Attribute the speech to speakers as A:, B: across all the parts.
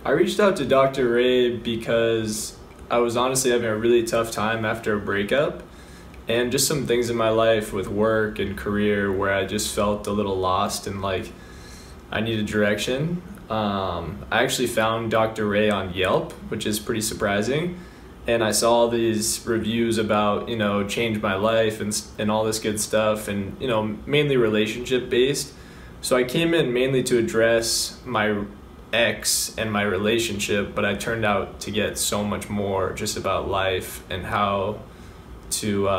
A: I reached out to Dr. Ray because I was honestly having a really tough time after a breakup and just some things in my life with work and career where I just felt a little lost and like I needed direction. I actually found Dr. Ray on Yelp, which is pretty surprising. And I saw all these reviews about, change my life and all this good stuff and, mainly relationship based. So I came in mainly to address my ex and my relationship, but I turned out to get so much more just about life and how to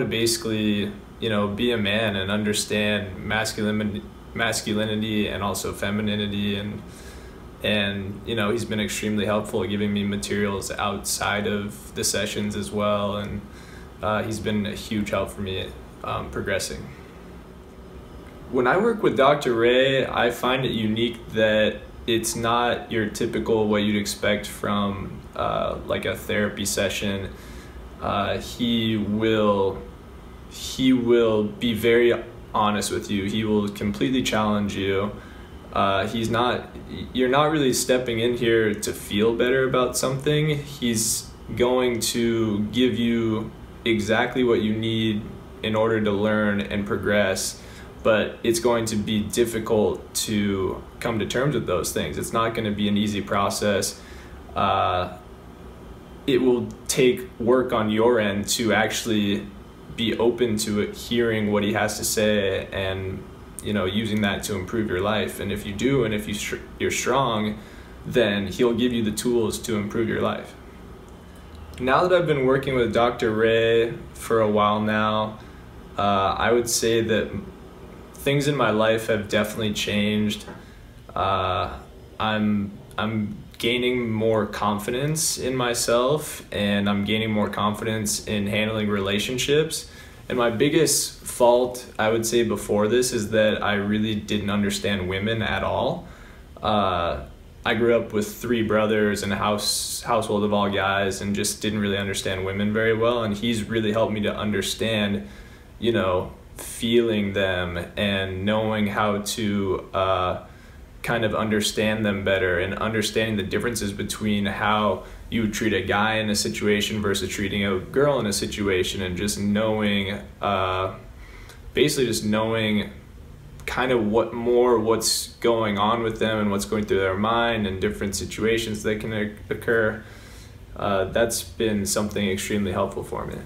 A: basically, be a man and understand masculinity and also femininity and he's been extremely helpful giving me materials outside of the sessions as well, and he's been a huge help for me progressing. When I work with Dr. Ray, I find it unique that it's not your typical what you'd expect from like a therapy session. He will be very honest with you. He will completely challenge you. You're not really stepping in here to feel better about something. He's going to give you exactly what you need in order to learn and progress, but it's going to be difficult to come to terms with those things. It's not going to be an easy process. It will take work on your end to actually be open to it, hearing what he has to say and using that to improve your life. And if you do, and if you're strong, then he'll give you the tools to improve your life. Now that I've been working with Dr. Ray for a while now, I would say that things in my life have definitely changed. I'm gaining more confidence in myself, and I'm gaining more confidence in handling relationships. And my biggest fault, I would say, before this is that I really didn't understand women at all. I grew up with 3 brothers and a household of all guys and just didn't really understand women very well. And he's really helped me to understand, feeling them and knowing how to kind of understand them better, and understanding the differences between how you would treat a guy in a situation versus treating a girl in a situation, and just knowing, basically just knowing kind of what's going on with them and what's going through their mind and different situations that can occur. That's been something extremely helpful for me.